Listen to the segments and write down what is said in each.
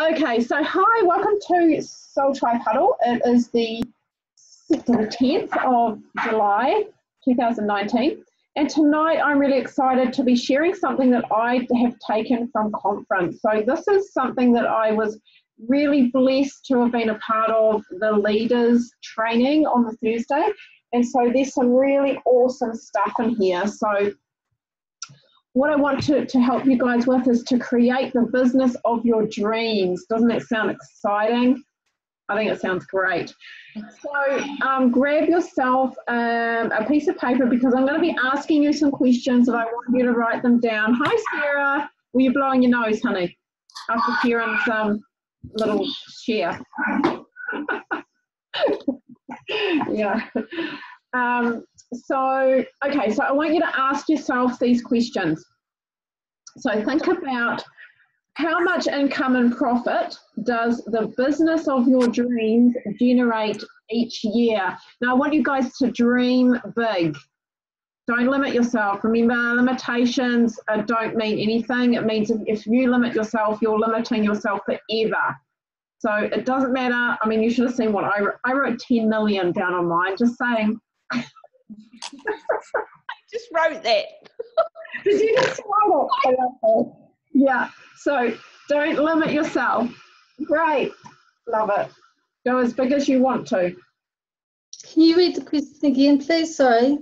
Okay, so hi, welcome to Soul Tribe Huddle. It is the 10th of July 2019, and tonight I'm really excited to be sharing something that I have taken from conference. So this is something that I was really blessed to have been a part of the leaders training on the Thursday, and so there's some really awesome stuff in here. So what I want to help you guys with is to create the business of your dreams. Doesn't that sound exciting? I think it sounds great. So grab yourself a piece of paper because I'm going to be asking you some questions and I want you to write them down. Hi, Sarah. Were you blowing your nose, honey? After Kieran's little share. Yeah. So I want you to ask yourself these questions. So think about how much income and profit does the business of your dreams generate each year? Now, I want you guys to dream big. Don't limit yourself. Remember, limitations don't mean anything. It means if you limit yourself, you're limiting yourself forever. So it doesn't matter. I mean, you should have seen what I wrote 10 million down on mine, just saying. I just wrote that. Did you just write it? Yeah, so don't limit yourself. Great, love it. Go as big as you want to. Can you read the question again, please? Sorry.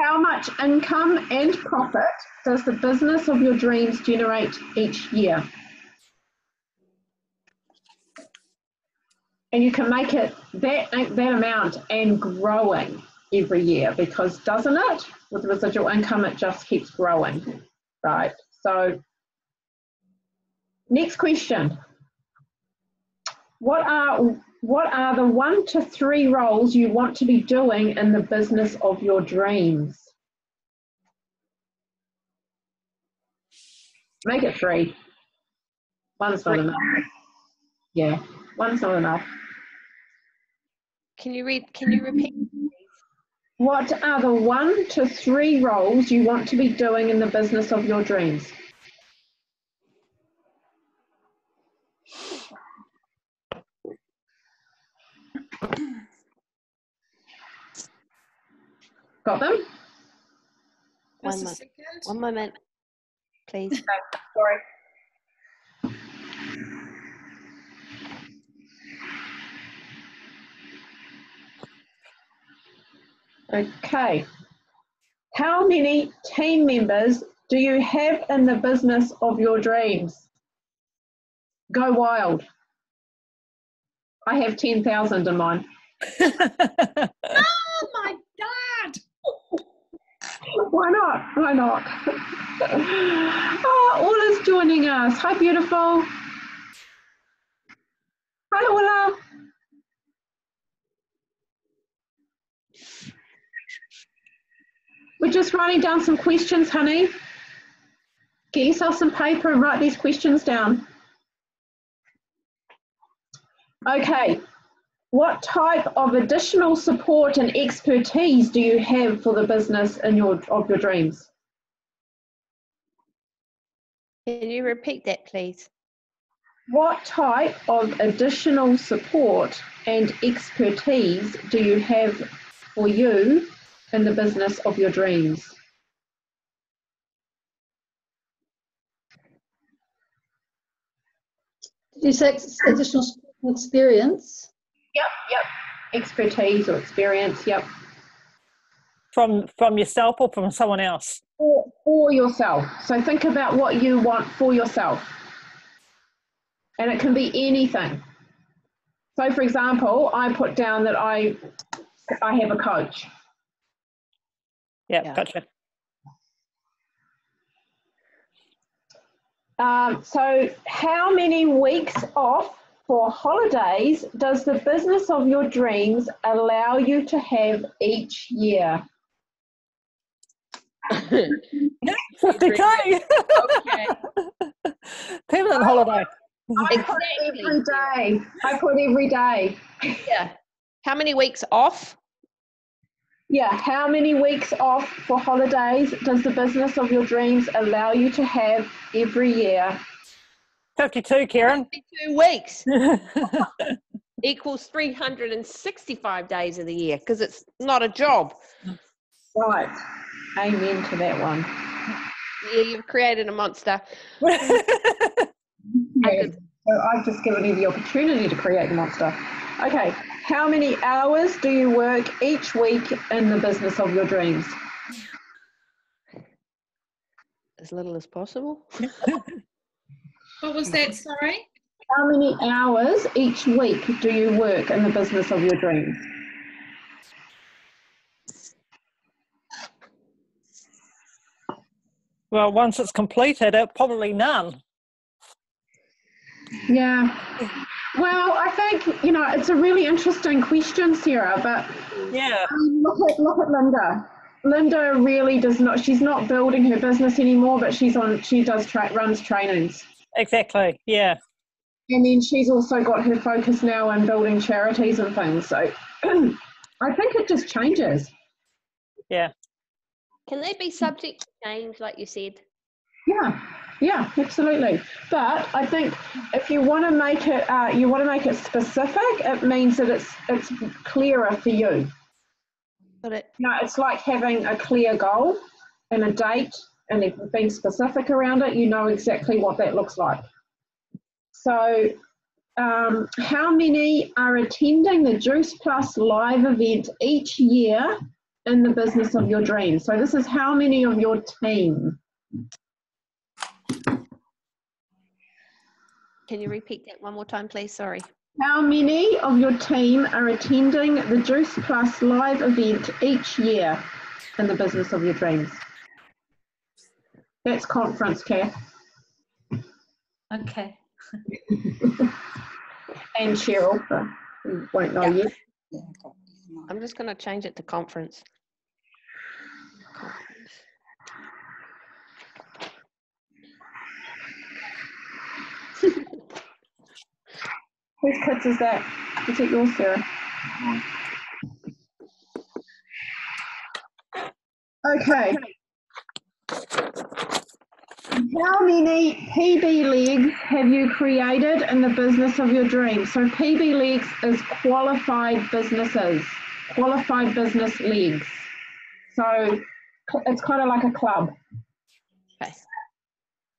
How much income and profit does the business of your dreams generate each year? And you can make it that amount and growing every year, because doesn't it? With residual income, it just keeps growing, right? So next question. What are the 1 to 3 roles you want to be doing in the business of your dreams? Make it 3. One's not enough. Yeah, one's not enough. Can you repeat, please? What are the 1 to 3 roles you want to be doing in the business of your dreams? Got them? One moment, please. Sorry. Okay. How many team members do you have in the business of your dreams? Go wild. I have 10,000 in mine. Oh my God! Why not? Why not? Oh, Ula's joining us. Hi, beautiful. Hi, Ula. We're just writing down some questions, honey. Get yourself some paper and write these questions down. Okay. What type of additional support and expertise do you have for the business of your dreams? Can you repeat that, please? What type of additional support and expertise do you have for you in the business of your dreams? Did you say additional experience? Yep. Expertise or experience, yep. From yourself or from someone else? For yourself. So think about what you want for yourself. And it can be anything. So for example, I put down that I have a coach. Yeah, gotcha. So how many weeks off for holidays does the business of your dreams allow you to have each year? 52. Okay. Permanent holiday. Exactly. I put every day. Yeah. How many weeks off? Yeah, how many weeks off for holidays does the business of your dreams allow you to have every year? 52, Karen. 52 weeks equals 365 days of the year because it's not a job. Right. Amen to that one. Yeah, you've created a monster. Yeah. So I've just given you the opportunity to create the monster. Okay. How many hours do you work each week in the business of your dreams? As little as possible. What was that, sorry? How many hours each week do you work in the business of your dreams? Well, once it's completed, probably none. Yeah. Well, I think, it's a really interesting question, Sarah, but Yeah. look at Linda. Linda really does not, she's not building her business anymore, but she runs trainings. Exactly. Yeah. And then she's also got her focus now on building charities and things. So I think it just changes. Yeah. Can they be subject to change, like you said? Yeah, absolutely. But I think if you want to make it, specific, it means that it's clearer for you. Got it. It's like having a clear goal and a date and being specific around it. You know exactly what that looks like. So how many are attending the Juice Plus live event each year in the business of your dreams? So this is how many of your team. Can you repeat that one more time, please? Sorry. How many of your team are attending the Juice Plus live event each year in the business of your dreams? That's conference, Kath. Okay. And Cheryl, but you won't know yet. I'm just going to change it to conference. Whose kids is that? Is it yours, Sarah? Okay. How many PB legs have you created in the business of your dreams? So PB legs is qualified businesses, qualified business legs. So it's kind of like a club. Okay.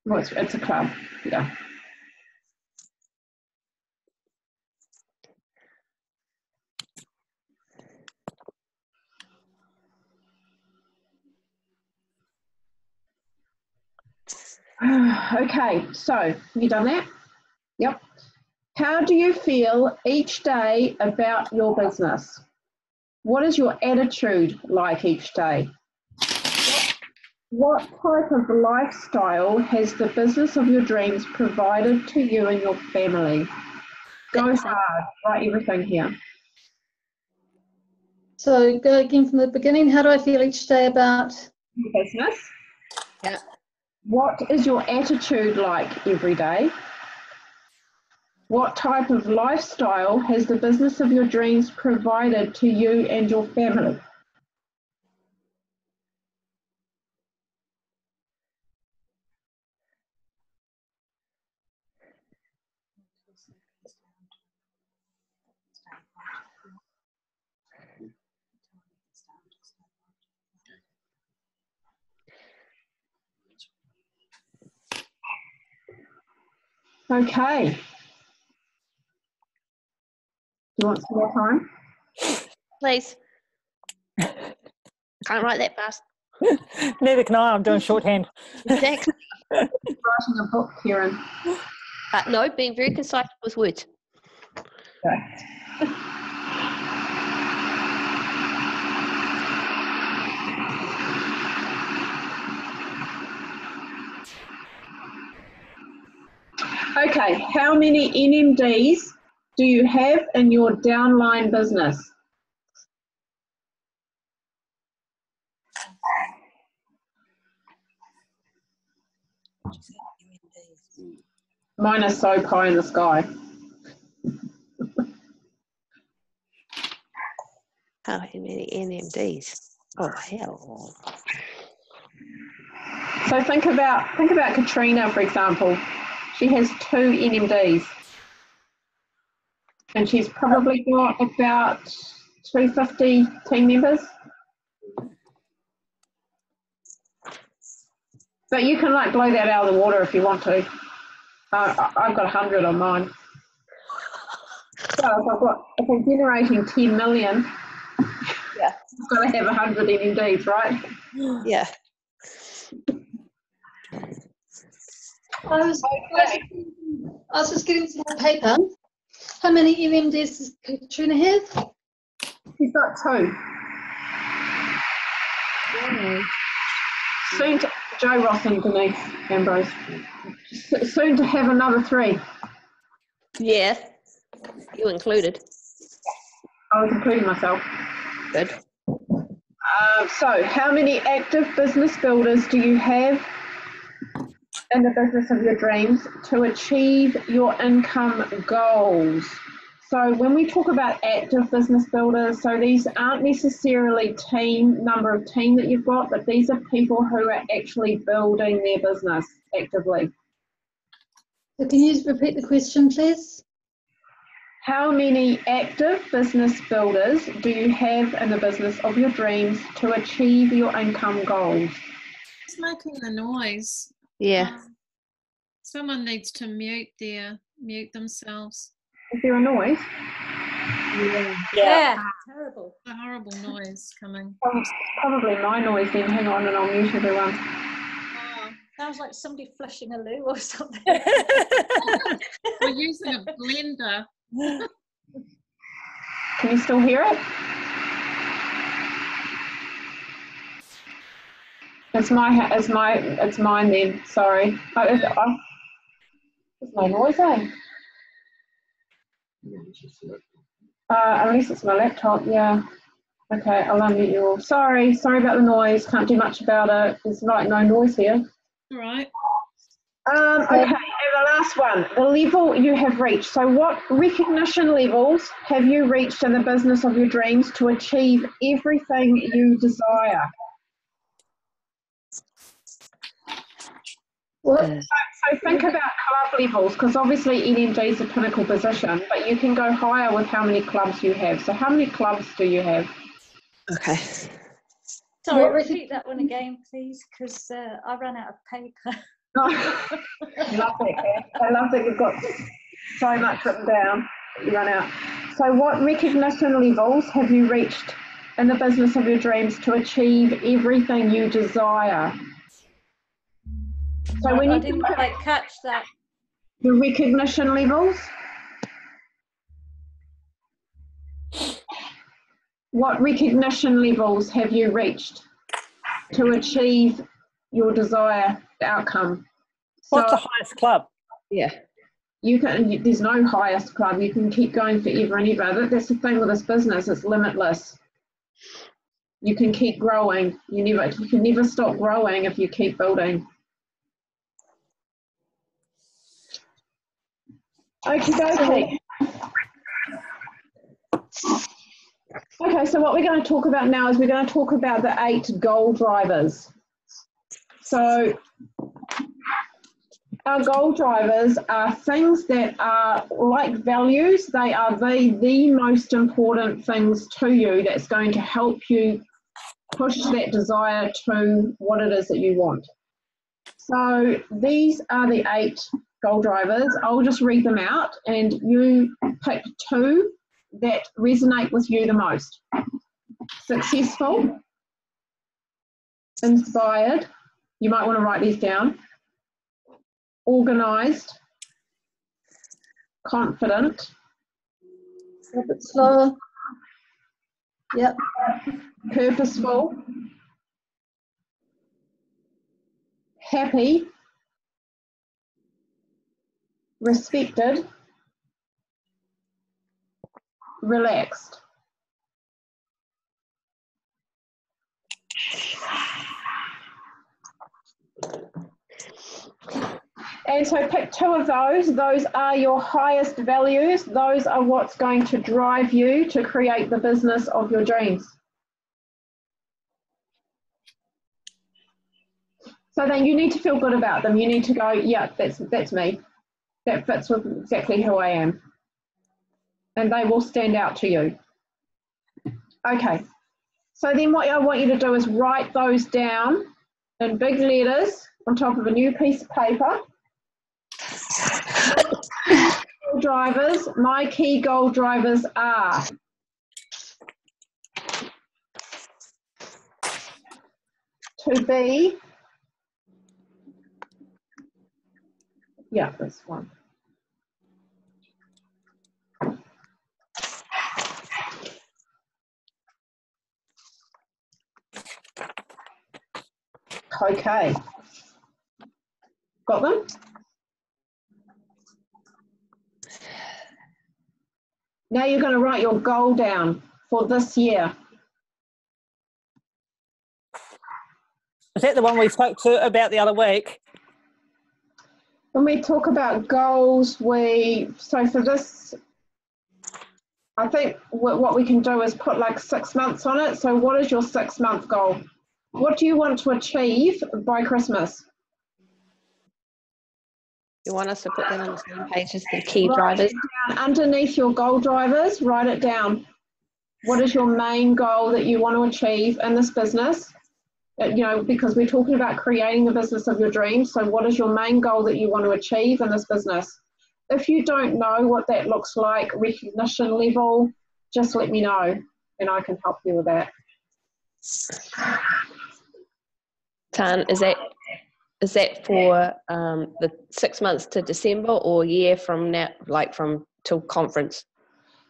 Well, it's a club, yeah. Okay, so have you done that? Yep. How do you feel each day about your business? What is your attitude like each day? What type of lifestyle has the business of your dreams provided to you and your family? Go hard, write everything here. So go again from the beginning. How do I feel each day about Your business. Yeah. What is your attitude like every day? What type of lifestyle has the business of your dreams provided to you and your family? Okay. Do you want some more time? Please. Can't write that fast. Neither can I. I'm doing shorthand. Exactly. Writing a book, Karen. No, being very concise with words. Okay. Okay, how many NMDs do you have in your downline business? Mine is so pie in the sky. How many NMDs? Oh, hell. So think about Katrina, for example. She has 2 NMDs. And she's probably got about 250 team members. But you can like blow that out of the water if you want to. I've got 100 on mine. So if I'm generating 10 million, Yeah. I've got to have 100 NMDs, right? Yeah. I was just getting some paper. How many MMDs does Katrina have? She's got 2. Soon to, Joe Ross and Denise Ambrose. Soon to have another 3. Yeah. You included. I was including myself. Good. So, how many active business builders do you have in the business of your dreams to achieve your income goals? So when we talk about active business builders, so these aren't necessarily number of team that you've got, but these are people who are actually building their business actively. So can you repeat the question, please? How many active business builders do you have in the business of your dreams to achieve your income goals? It's making the noise. Yeah. Someone needs to mute themselves. Is there a noise? Yeah. Terrible. A horrible noise coming. Probably my noise then. Hang on and I'll mute everyone. Oh, Sounds like somebody flushing a loo or something. we're using a blender. Can you still hear it? It's mine then. Sorry. There's no noise, eh? Unless it's my laptop. Yeah. Okay, I'll unmute you all. Sorry about the noise. Can't do much about it. There's like no noise here. All right. Okay, and the last one, the level you have reached. So what recognition levels have you reached in the business of your dreams to achieve everything you desire? So think about club levels, because obviously NMG is a pinnacle position, but you can go higher with how many clubs you have. So how many clubs do you have? Okay. Sorry, repeat that one again, please, because I ran out of paper. Love it, Kath. I love that you've got so much written down that you run out. So what recognition levels have you reached in the business of your dreams to achieve everything you desire? So when I you didn't think quite catch that. the recognition levels, what recognition levels have you reached to achieve your desired outcome? What's the So highest club? Yeah. there's no highest club. You can keep going forever and ever. That's the thing with this business, it's limitless. You can keep growing. You can never stop growing if you keep building. Okay. Okay, so what we're going to talk about now is we're going to talk about the 8 goal drivers. So our goal drivers are things that are like values. They are the most important things to you that's going to help you push that desire to what it is that you want. So these are the 8 goal drivers. I'll just read them out and you pick 2 that resonate with you the most. Successful, inspired, you might want to write these down, organised, confident, A bit slower. Yep. purposeful, happy, respected, relaxed. And so pick 2 of those. Those are your highest values. Those are what's going to drive you to create the business of your dreams. So then you need to feel good about them. You need to go, yeah, that's me. that fits with exactly who I am. And they will stand out to you. Okay, so then what I want you to do is write those down in big letters on top of a new piece of paper. Drivers, my key goal drivers are to be, yeah, this one. Okay, got them? Now you're going to write your goal down for this year. Is that the one we spoke to about the other week? When we talk about goals, so for this, I think what we can do is put like 6 months on it. So what is your 6-month goal? What do you want to achieve by Christmas? You want us to put that on the same page as the key drivers? Underneath your goal drivers, write it down. What is your main goal that you want to achieve in this business? You know, because we're talking about creating the business of your dreams. So what is your main goal that you want to achieve in this business? If you don't know what that looks like, recognition level, just let me know and I can help you with that. Tan, is that for the 6 months to December or a year from now, like from till conference?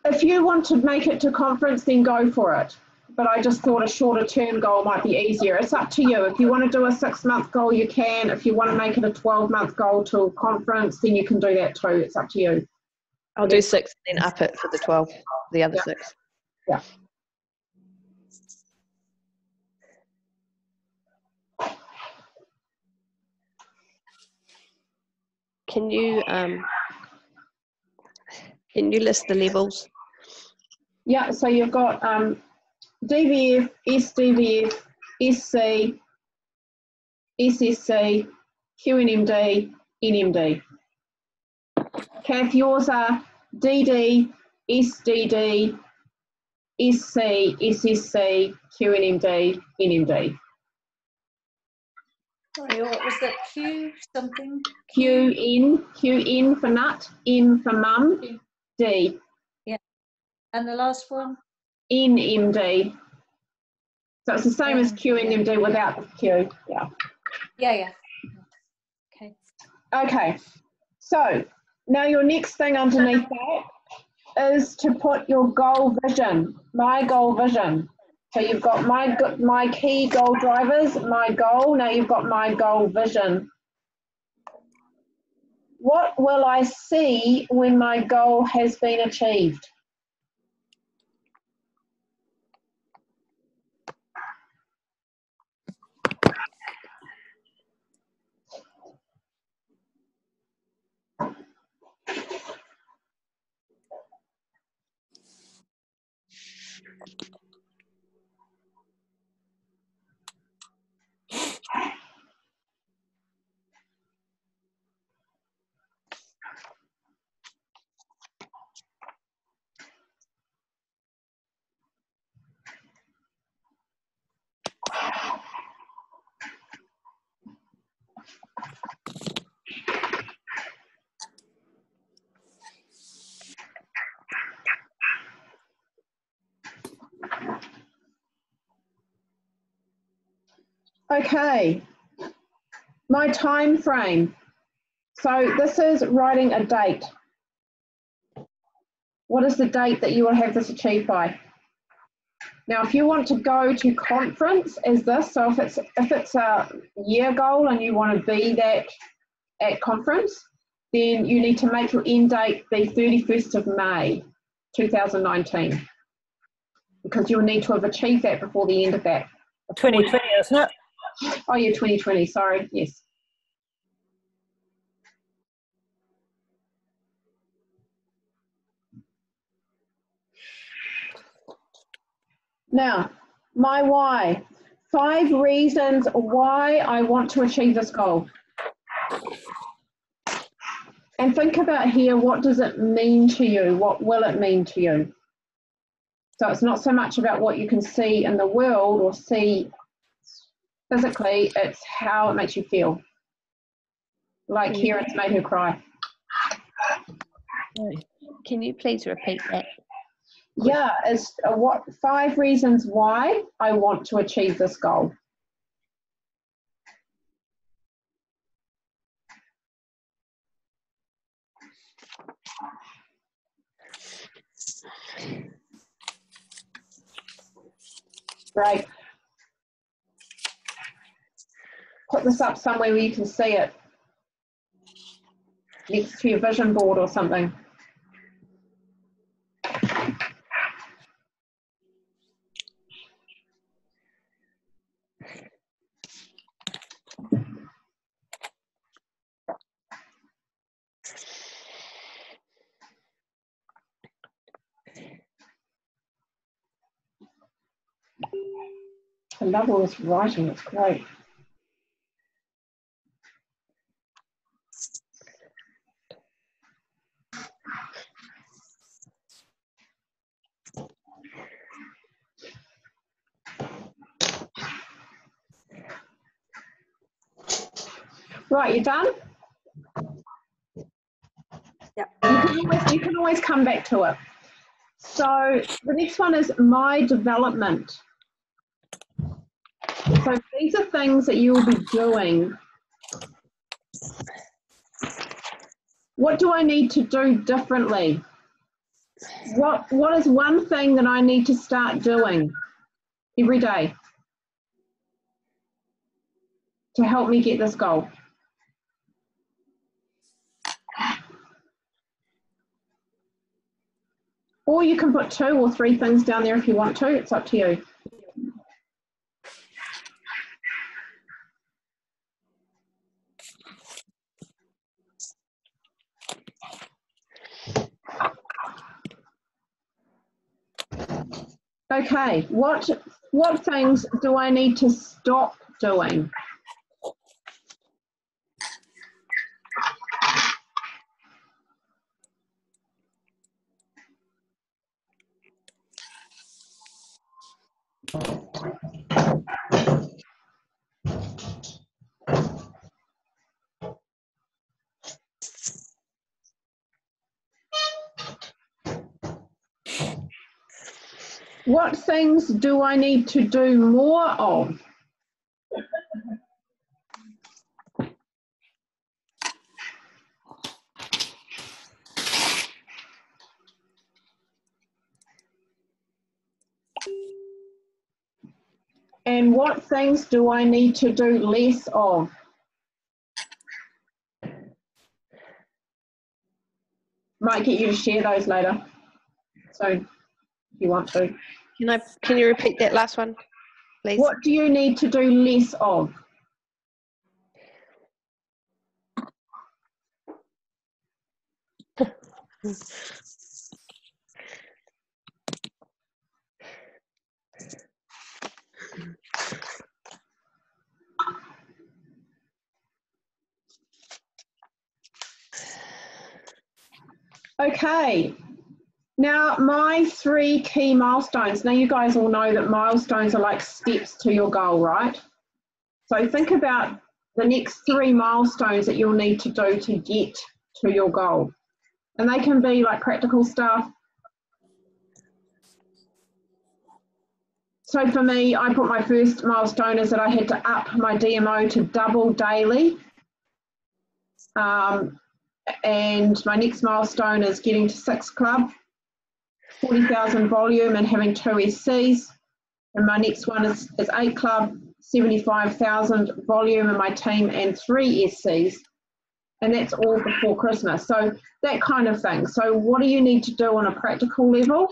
If you want to make it to conference, then go for it. But I just thought a shorter term goal might be easier. It's up to you. If you want to do a 6-month goal, you can. If you want to make it a 12-month goal till conference, then you can do that too. It's up to you. I'll do 6 and then up it for the 12, the other 6. Yeah. Can you list the levels? Yeah, so you've got DVF, SDVF, SC, SSC, QNMD, NMD. Okay, if yours are DD, SDD, SC, SSC, QNMD, NMD. Sorry, what was that? Q something? QN for nut, M for mum, D. Yeah. And the last one? NMD. So it's the same as QNMD without the Q. Yeah. Yeah. Okay. Okay. So now your next thing underneath that is to put your goal vision, my goal vision. So you've got my key goal drivers, my goal. Now you've got my goal vision. What will I see when my goal has been achieved? Okay, my time frame. So this is writing a date. What is the date that you will have this achieved by? Now, if you want to go to conference as this, so if it's a year goal and you want to be that at conference, then you need to make your end date be 31st of May 2019, because you'll need to have achieved that before the end of that. 2020, isn't it? Oh yeah, 2020, sorry, yes. Now, my why. 5 reasons why I want to achieve this goal. And And think about here, what does it mean to you? What will it mean to you? So it's not so much about what you can see in the world or see physically, it's how it makes you feel. Like here, it's made her cry. Can you please repeat that? Yeah, it's what 5 reasons why I want to achieve this goal. Great. Put this up somewhere where you can see it. Next to your vision board or something. I love all this writing, it's great. Right, you done? Yep. You can always come back to it. So the next one is my development. So these are things that you will be doing. What do I need to do differently? What is one thing that I need to start doing every day to help me get this goal? Or you can put 2 or 3 things down there if you want to. It's up to you. Okay, what things do I need to stop doing? What things do I need to do more of? And what things do I need to do less of? Might get you to share those later. So if you want to. Can you repeat that last one, please? What do you need to do less of? Okay, now my 3 key milestones. Now you guys all know that milestones are like steps to your goal, right? So think about the next 3 milestones that you'll need to do to get to your goal. And they can be like practical stuff. So for me, I put my first milestone is that I had to up my DMO to double daily. And my next milestone is getting to 6 club, 40,000 volume and having 2 SCs. And my next one is 8 club, 75,000 volume in my team and 3 SCs. And that's all before Christmas. So that kind of thing. So what do you need to do on a practical level?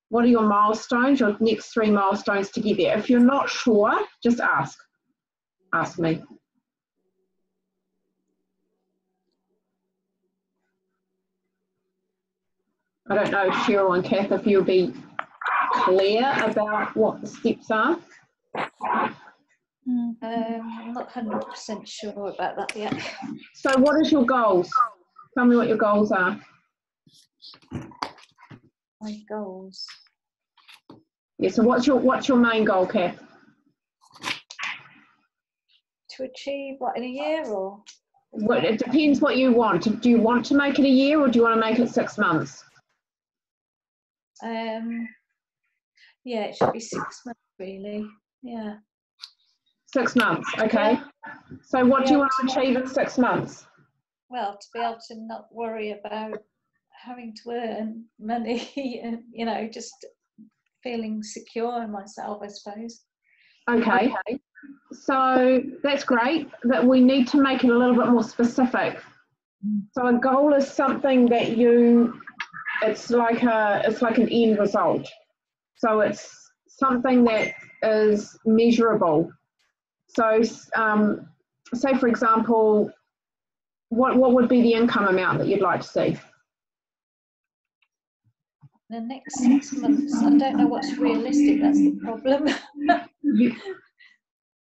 What are your milestones, your next 3 milestones to get there? If you're not sure, just ask. Ask me. I don't know, Cheryl and Kath, if you'll be clear about what the steps are. I'm not 100% sure about that yet. So what is your goals? Tell me what your goals are. My goals. Yeah, so what's your main goal, Kath? To achieve what, in a year, or? Well, it depends what you want. Do you want to make it a year, or do you want to make it 6 months? Yeah, it should be 6 months, really. Yeah. 6 months, okay. So what do you want to achieve in 6 months? Well, to be able to not worry about having to earn money and, you know, just feeling secure in myself, I suppose. Okay. So that's great, but we need to make it a little bit more specific. So a goal is something that it's like an end result. So it's something that is measurable. So say for example, what would be the income amount that you'd like to see? The next 6 months, I don't know what's realistic, that's the problem.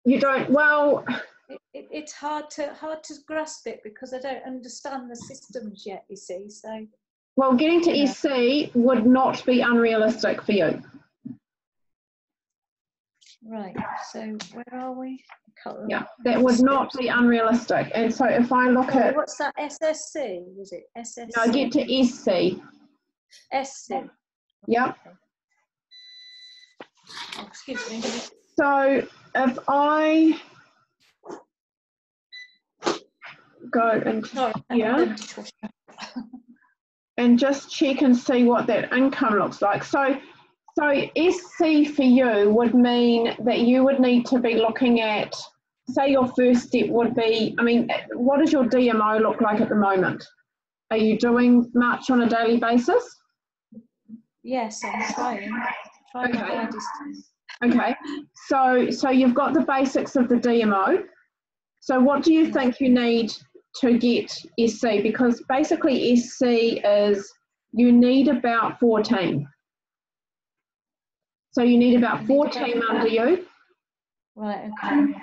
You don't, well... It's hard to grasp it because I don't understand the systems yet, you see, so... Well, getting to SC would not be unrealistic for you. Right, so where are we? Yeah, that would not be unrealistic. And so if I look at... What's that, SSC, was it? SSC? No, get to SC. SC. Yep. Oh, excuse me. So if I go into here and just check and see what that income looks like. So SC for you would mean that you would need to be looking at, say your first step would be, I mean, what does your DMO look like at the moment? Are you doing much on a daily basis? Yes, I'm trying my hardest. Okay, so you've got the basics of the DMO. So what do you think you need to get SC? Because basically SC is, you need about 14. So you need about 14 under you. Right, okay.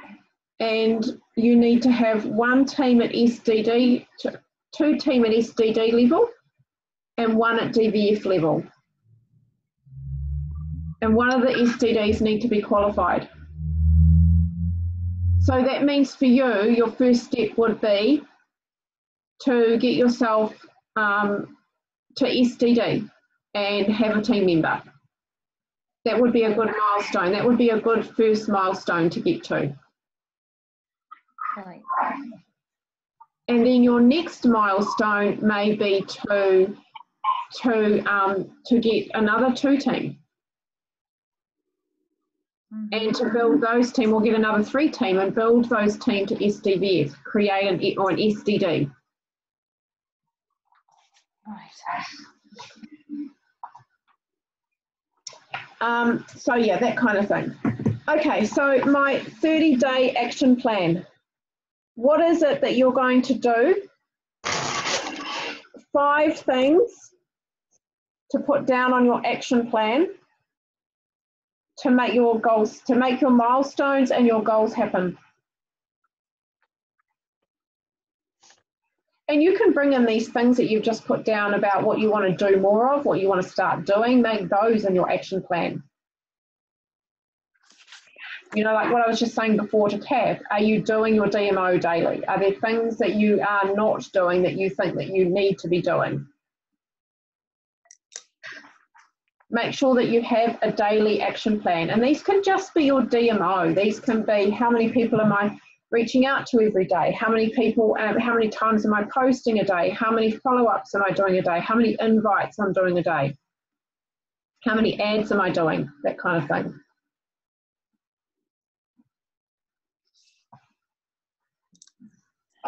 And you need to have one team at SDD, two team at SDD level, and one at DVF level. And one of the SDDs need to be qualified. So that means for you, your first step would be to get yourself to SDD and have a team member. That would be a good milestone. That would be a good first milestone to get to. Right. And then your next milestone may be to get another 2 team. And to build those team, we'll get another 3 team and build those team to SDVF, create an SDD. Right. So yeah, that kind of thing. Okay, so my 30-day action plan. What is it that you're going to do? 5 things to put down on your action plan to make your goals, to make your milestones and your goals happen. And you can bring in these things that you've just put down about what you want to do more of, what you want to start doing, make those in your action plan. You know, like what I was just saying before to Kath, are you doing your DMO daily? Are there things that you are not doing that you think that you need to be doing? Make sure that you have a daily action plan. And these can just be your DMO. These can be, how many people am I reaching out to every day? How many people, how many times am I posting a day? How many follow-ups am I doing a day? How many invites I'm doing a day? How many ads am I doing? That kind of thing.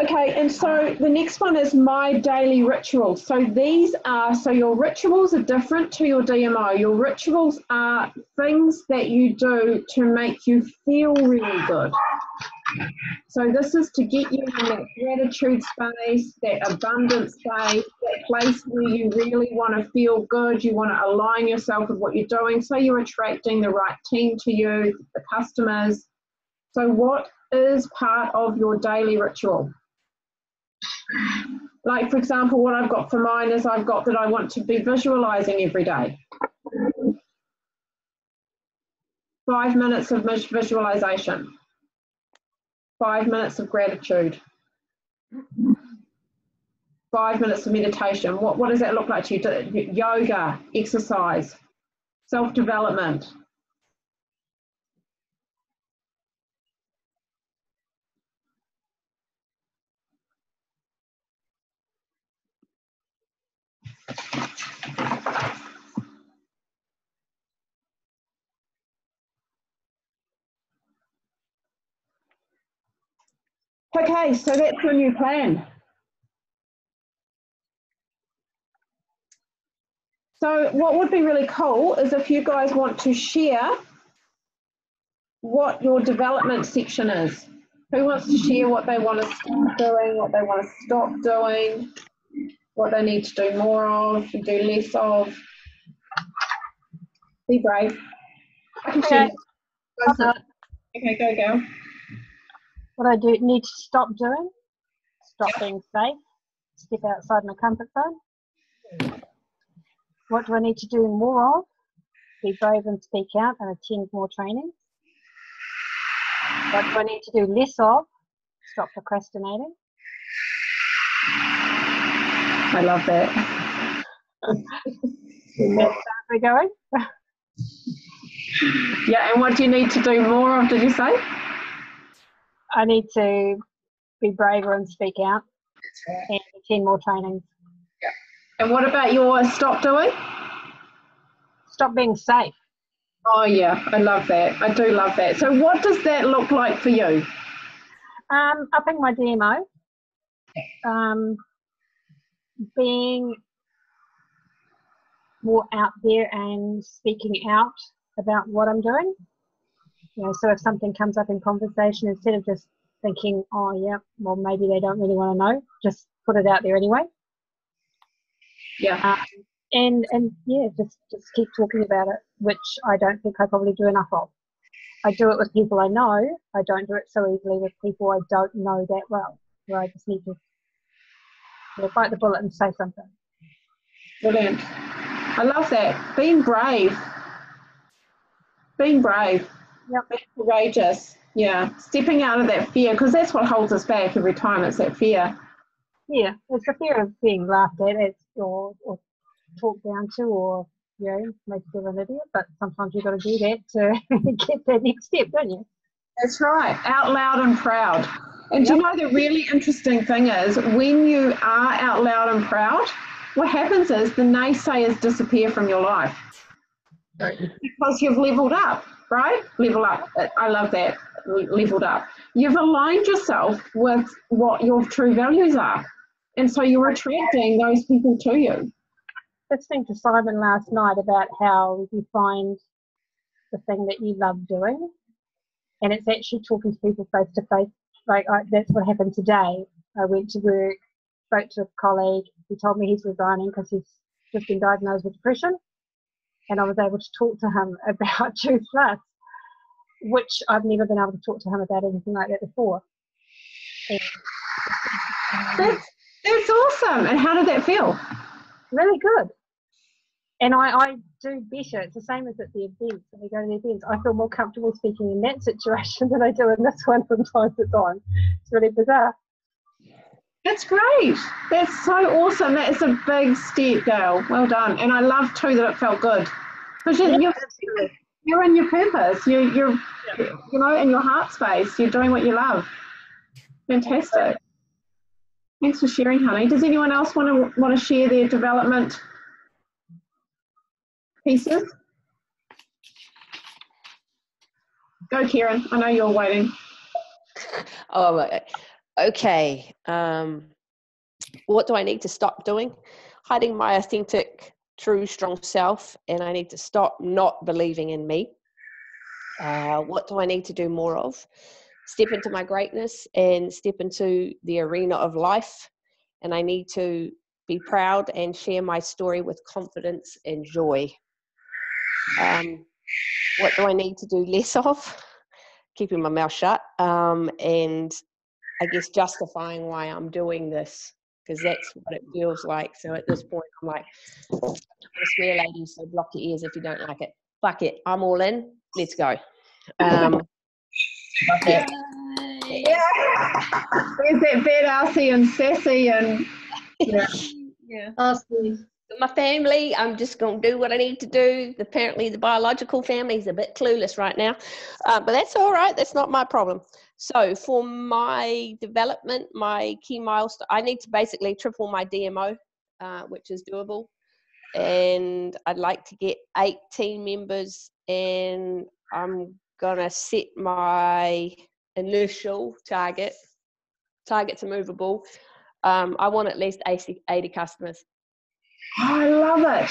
Okay, and so the next one is my daily rituals. So these are, so your rituals are different to your DMO. Your rituals are things that you do to make you feel really good. So this is to get you in that gratitude space, that abundance space, that place where you really want to feel good, you want to align yourself with what you're doing, so you're attracting the right team to you, the customers. So what is part of your daily ritual? Like, for example, what I've got for mine is I've got that I want to be visualizing every day. 5 minutes of visualization. 5 minutes of gratitude. 5 minutes of meditation. What does that look like to you? Yoga, exercise, self-development. Okay, so that's your new plan. So what would be really cool is if you guys want to share what your development section is. Who wants to share what they want to start doing, what they want to stop doing, what they need to do more of, and do less of? Be brave. I can share. Okay, go, girl. What I do need to stop doing, stop being safe, step outside my comfort zone. What do I need to do more of? Be brave and speak out and attend more trainings. What do I need to do less of? Stop procrastinating. I love that. That's how we're going. Yeah, and what do you need to do more of, did you say? I need to be braver and speak out and attend more trainings. And what about your stop doing? Stop being safe. Oh yeah, I love that. I do love that. So what does that look like for you? Upping my DMO. Being more out there and speaking out about what I'm doing. You know, so if something comes up in conversation, instead of just thinking, oh yeah, well maybe they don't really want to know, just put it out there anyway. Yeah. And yeah, just keep talking about it, which I don't think I probably do enough of. I do it with people I know. I don't do it so easily with people I don't know that well, where I just need to bite the bullet and say something. Brilliant. I love that. Being brave. Being brave. Yep. Being courageous. Yeah. Stepping out of that fear, because that's what holds us back every time. It's that fear. Yeah, it's the fear of being laughed at, or talked down to, or make you feel an idiot. But sometimes you've got to do that to get that next step, don't you? That's right. Out loud and proud. And do you know the really interesting thing is when you are out loud and proud, what happens is the naysayers disappear from your life. Because you've leveled up, right? Level up. I love that. Leveled up. You've aligned yourself with what your true values are. And so you're attracting those people to you. Listening to Simon last night about how you find the thing that you love doing, and it's actually talking to people face to face. Like that's what happened today. I went to work, spoke to a colleague. He told me he's resigning because he's just been diagnosed with depression, and I was able to talk to him about Truth Plus, which I've never been able to talk to him about anything like that before. And, that's awesome. And how did that feel? Really good. And I do better. It's the same as at the events. When we go to the events, I feel more comfortable speaking in that situation than I do in this one from time to time. It's really bizarre. That's great. That's so awesome. That is a big step, girl. Well done. And I love too that it felt good. Because you're in your purpose. You're in your heart space. You're doing what you love. Fantastic. Thanks for sharing, honey. Does anyone else want to share their development pieces? Go, Kieran. I know you're waiting. Oh, okay. What do I need to stop doing? Hiding my authentic, true, strong self, and I need to stop not believing in me. What do I need to do more of? Step into my greatness and step into the arena of life. And I need to be proud and share my story with confidence and joy. What do I need to do less of? Keeping my mouth shut. And I guess justifying why I'm doing this because that's what it feels like. So at this point, I'm like, I'm gonna swear, ladies, so block your ears if you don't like it. Fuck it, I'm all in. Let's go. Yeah. Yeah. There's that bit arsey and sassy and Yeah. Arsey. My family, I'm just going to do what I need to do. Apparently, the biological family is a bit clueless right now, but that's all right. That's not my problem. So for my development, my key milestone, I need to basically triple my DMO, which is doable. And I'd like to get 8 team members, and I'm going to set my initial target's movable. I want at least 80 customers. Oh, I love it.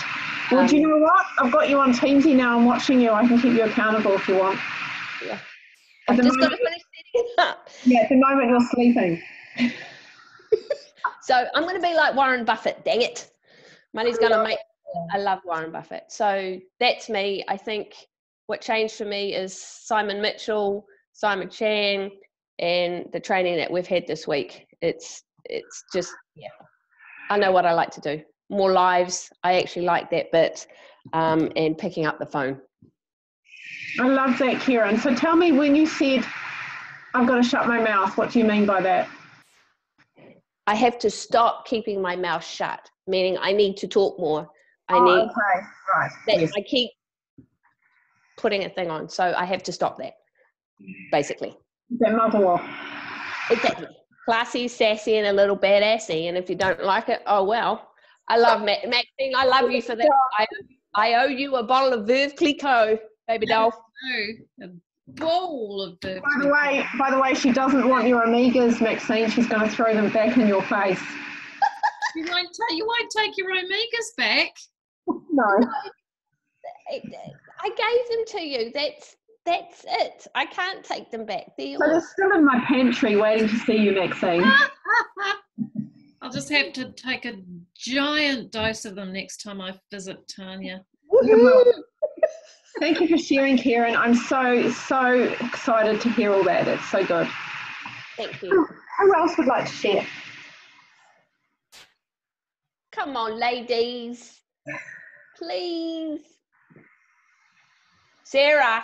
Well, do you know what? I've got you on Teamsy now. I'm watching you. I can keep you accountable if you want. Yeah. I've just got to finish setting it up. Yeah, at the moment you're sleeping. So I'm going to be like Warren Buffett. Dang it. Money's going to make... I love Warren Buffett. So that's me. I think what changed for me is Simon Mitchell, Simon Chan, and the training that we've had this week. It's just, yeah, I know what I like to do. More lives. I actually like that bit, and picking up the phone. I love that, Kieran. So tell me, when you said, I've got to shut my mouth, what do you mean by that? I have to stop keeping my mouth shut, meaning I need to talk more. Okay, right. Yes. I keep putting a thing on, so I have to stop that, basically. That mother-in-law. Exactly. Classy, sassy, and a little badassy. And if you don't like it, oh well. I love Maxine. I love you for that. I owe you a bottle of Veuve Clicquot, baby doll. No, a bowl of the. By the way, she doesn't want your Omegas, Maxine. She's going to throw them back in your face. You won't take your Omegas back. No. I gave them to you. That's it. I can't take them back. So they're still in my pantry waiting to see you, Maxine. I'll just have to take a giant dose of them next time I visit Tanya. Thank you for sharing, Kieran. I'm so excited to hear all that. It's so good. Thank you. Who else would like to share? Come on, ladies. Please. Sarah,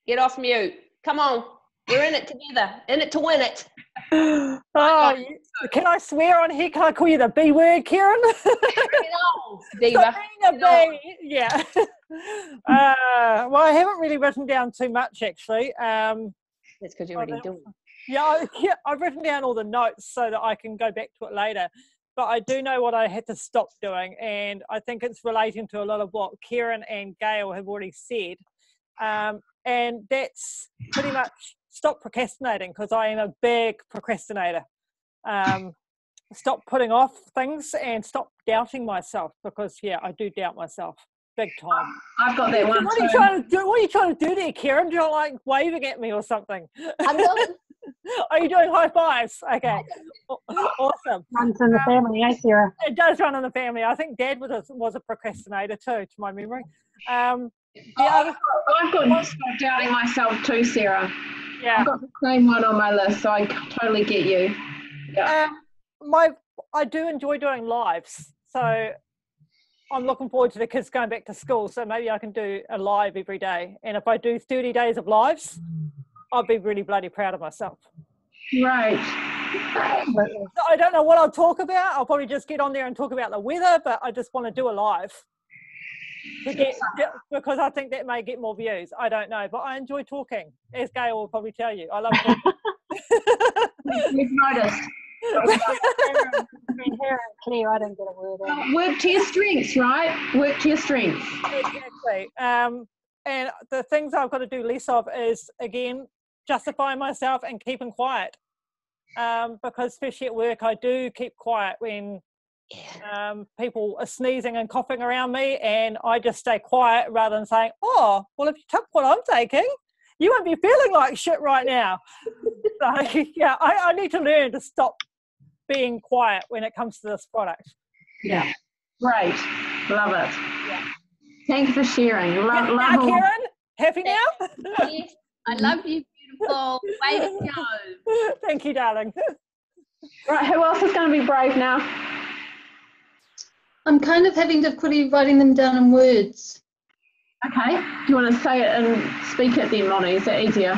get off mute. Come on. We're in it together. In it to win it. Oh, can I swear on here? Can I call you the B word, Kieran? Bring it on, diva. Stop being a B. Yeah. Well, I haven't really written down too much, actually. That's because you're already doing it. Yeah, I've written down all the notes so that I can go back to it later. But I do know what I had to stop doing, and I think it's relating to a lot of what Kieran and Gail have already said. And that's pretty much stop procrastinating, because I am a big procrastinator. Stop putting off things and stop doubting myself, because, yeah, I do doubt myself big time. I've got that one. What are you trying to do? What are you trying to do there, Kieran? Do you like waving at me or something? I'm not. Are you doing high fives? Okay, awesome. Runs in the family, eh, Sarah? It does run in the family. I think Dad was a procrastinator too, to my memory. I've got stop doubting myself too, Sarah. Yeah, I've got the same one on my list, so I totally get you. Yeah. I do enjoy doing lives, so I'm looking forward to the kids going back to school. So maybe I can do a live every day, and if I do 30 days of lives, I'll be really bloody proud of myself. Right. I don't know what I'll talk about. I'll probably just get on there and talk about the weather, but I just want to do a live because I think that may get more views. I don't know, but I enjoy talking, as Gail will probably tell you. I love talking. We've noticed. Clear, I don't get a word out. Work to your strengths, right? Work to your strengths. Exactly. And the things I've got to do less of is, again, justifying myself and keeping quiet. Because especially at work, I do keep quiet when people are sneezing and coughing around me, and I just stay quiet rather than saying, oh, well, if you took what I'm taking, you won't be feeling like shit right now. So, yeah, I need to learn to stop being quiet when it comes to this product. Yeah. Great. Love it. Yeah. Thank you for sharing. Love Kieran? Happy now? Yes. I love you, beautiful. Way to go. Thank you, darling. Right, who else is going to be brave now? I'm kind of having difficulty writing them down in words. Okay. Do you want to say it and speak it then, Lonnie? Is that easier?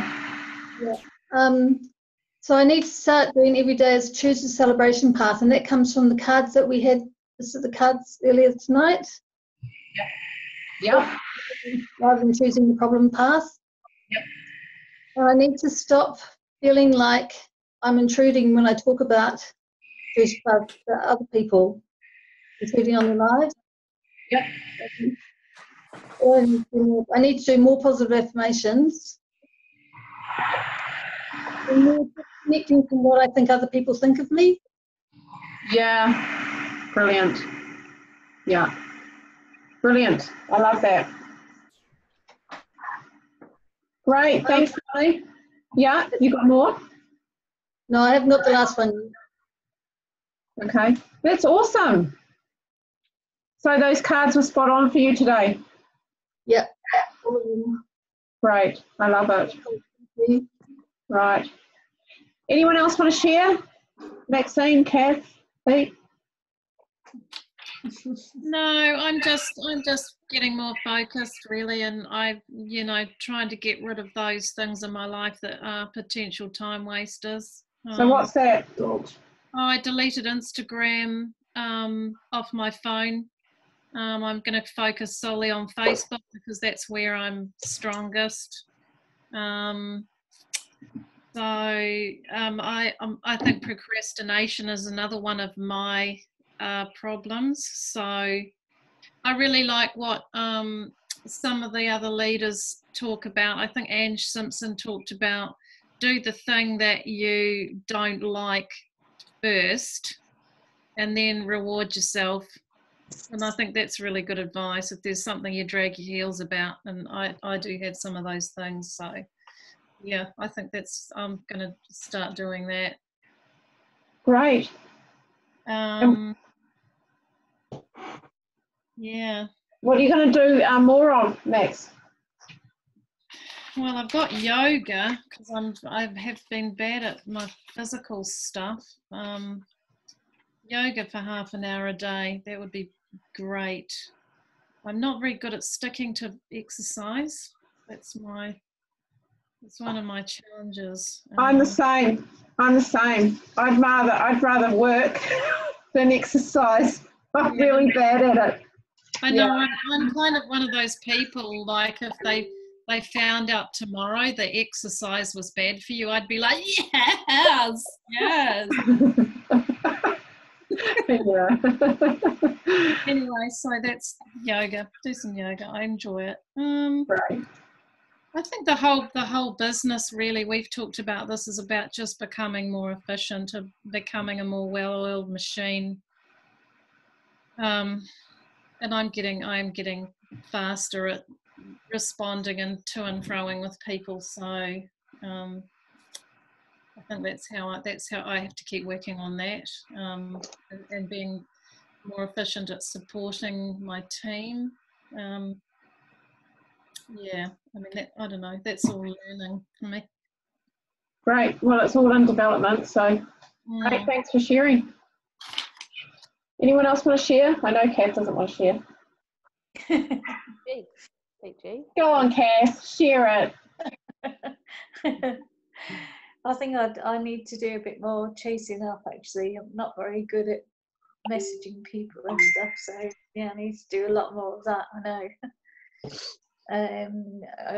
So I need to start doing every day as choose a celebration path, and that comes from the cards that we had. This is the cards earlier tonight. Yeah. Rather than choosing the problem path. Yep. And I need to stop feeling like I'm intruding when I talk about choose path to other people, intruding on their lives. Yep. I need to do more positive affirmations. And more connecting from what I think other people think of me. Yeah. Brilliant. Yeah. Brilliant. I love that. Great. Thanks, Lonnie. Yeah. You got more? No, I have not the last one. Okay. That's awesome. So those cards were spot on for you today. Yep. Great. I love it. Right. Anyone else want to share? Maxine, Kath, Pete? No, I'm just getting more focused really, and trying to get rid of those things in my life that are potential time wasters. So what's that? I deleted Instagram off my phone. I'm going to focus solely on Facebook because that's where I'm strongest. I think procrastination is another one of my problems. So I really like what some of the other leaders talk about. I think Ange Simpson talked about do the thing that you don't like first and then reward yourself. And I think that's really good advice if there's something you drag your heels about. And I do have some of those things. So yeah, I think I'm going to start doing that. Great. Yeah. What are you going to do more of, Max? Well, I've got yoga because I have been bad at my physical stuff. Yoga for half an hour a day, that would be great. I'm not very good at sticking to exercise. That's one of my challenges. I'm the same. I'd rather work than exercise. I'm really bad at it. I know. Yeah. I'm kind of one of those people, like if they found out tomorrow the exercise was bad for you, I'd be like, yes. Yeah. Anyway, so that's yoga. Do some yoga. I enjoy it. Right. I think the whole business really, we've talked about this, is about just becoming more efficient, becoming a more well-oiled machine. And I'm getting faster at responding and to and froing with people. So I think that's how I have to keep working on that, and being more efficient at supporting my team. Yeah, I mean, I don't know, that's all learning for me. Great. Well, it's all in development, so great. Thanks for sharing. Anyone else want to share? I know Kath doesn't want to share. Go on, Kath, share it. I think I need to do a bit more chasing up, actually. I'm not very good at messaging people and stuff, so yeah, I need to do a lot more of that, I know. I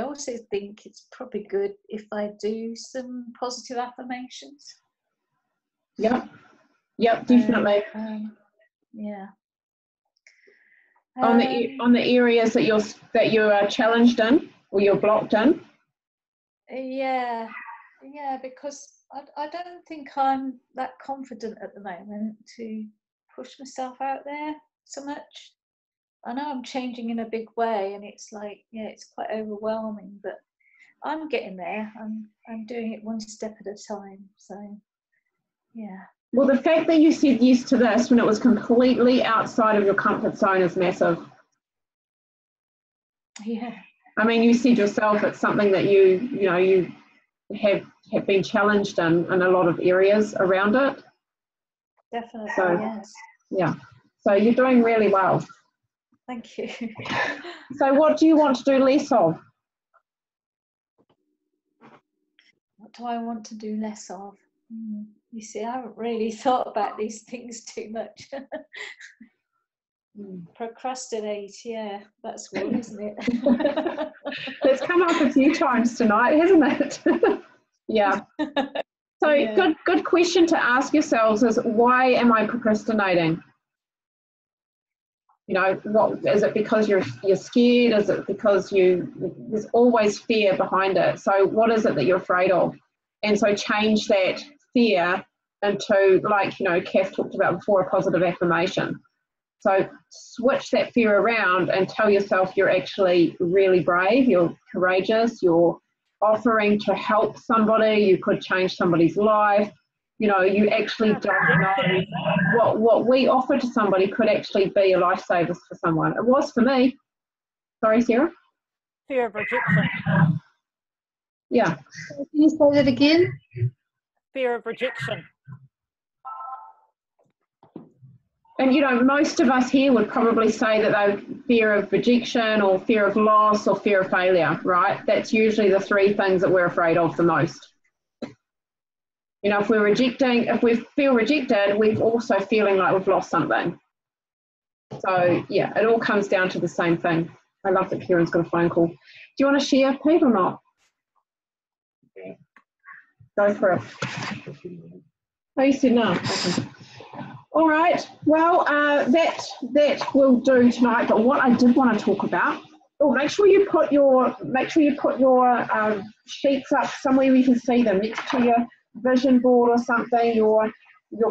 also think it's probably good if I do some positive affirmations. Yep, definitely. Yeah. On the areas that you are challenged in or you're blocked in. Yeah, because I don't think I'm that confident at the moment to push myself out there so much. I know I'm changing in a big way, and it's like, yeah, it's quite overwhelming, but I'm getting there. I'm doing it one step at a time. So, yeah. Well, the fact that you said yes to this when it was completely outside of your comfort zone is massive. Yeah. I mean, you said yourself it's something that you have been challenged in a lot of areas around it. Definitely, So, yes. yeah. So you're doing really well. Thank you. So what do you want to do less of? What do I want to do less of? You see, I haven't really thought about these things too much. Procrastinate, yeah, that's one, isn't it? It's come up a few times tonight, hasn't it? Yeah. So Yeah. good question to ask yourselves is, why am I procrastinating? You know, what is it? Because you're scared? Is it because there's always fear behind it? So what is it that you're afraid of? And so change that fear into, like, you know, Kath talked about before, a positive affirmation. So switch that fear around and tell yourself you're actually really brave, you're courageous, you're offering to help somebody, you could change somebody's life. You know, you actually don't know what we offer to somebody could actually be a lifesaver for someone. It was for me. Sorry, Sarah? Fear of rejection. Yeah. Can you say that again? Fear of rejection. And, you know, most of us here would probably say that they're fear of rejection or fear of loss or fear of failure, right? That's usually the three things that we're afraid of the most. You know, if we feel rejected, we're also feeling like we've lost something. So, yeah, it all comes down to the same thing. I love that Kieran's got a phone call. Do you want to share, Pete, or not? Go for it. Oh, you said no. Okay. All right. Well, that will do tonight. But what I did want to talk about. Oh, make sure you put your sheets up somewhere where you can see them, next to your vision board or something. Your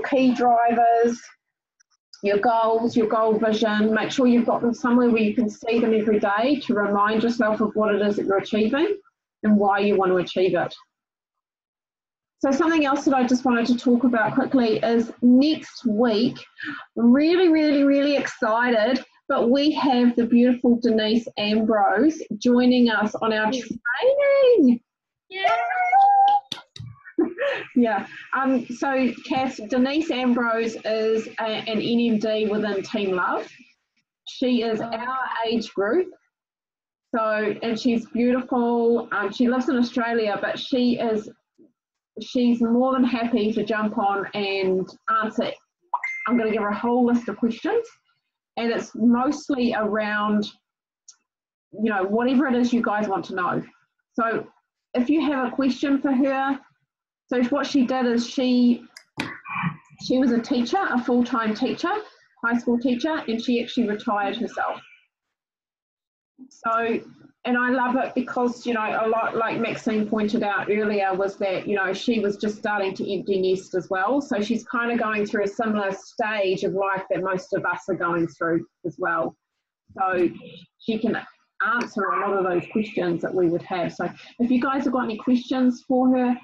key drivers, your goals, your goal vision. Make sure you've got them somewhere where you can see them every day to remind yourself of what it is that you're achieving and why you want to achieve it. So something else that I just wanted to talk about quickly is next week, I'm really, really, really excited, but we have the beautiful Denise Ambrose joining us on our training. Yeah. So Kath, Denise Ambrose is an NMD within Team Love. She is our age group. So, and she's beautiful. She lives in Australia, but she's more than happy to jump on and answer. I'm going to give her a whole list of questions, and it's mostly around, you know, whatever it is you guys want to know. So if you have a question for her, so what she did is she was a teacher, a full-time teacher, high school teacher, and she actually retired herself. So, and I love it because, you know, a lot, like Maxine pointed out earlier, was that, you know, she was just starting to empty nest as well. So she's kind of going through a similar stage of life that most of us are going through as well. So she can answer a lot of those questions that we would have. So if you guys have got any questions for her,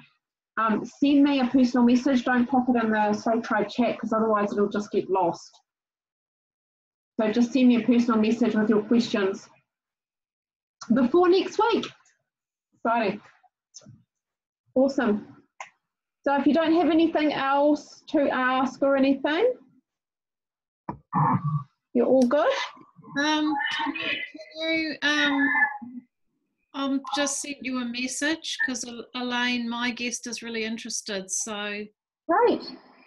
send me a personal message. Don't pop it in the Soul Tribe chat, because otherwise it'll just get lost. So just send me a personal message with your questions before next week. Exciting. Awesome. So if you don't have anything else to ask or anything, you're all good? Can you just sent you a message because Elaine, my guest, is really interested. So Great.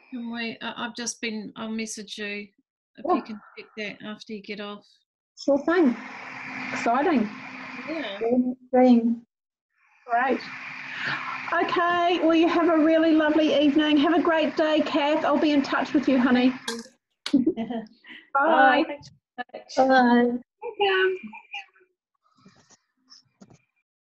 can we? I'll message you if you can check that after you get off. Sure thing. Exciting. Yeah. Great. Okay, well, you have a really lovely evening. Have a great day, Kath. I'll be in touch with you, honey. Bye. Bye. Bye. Welcome.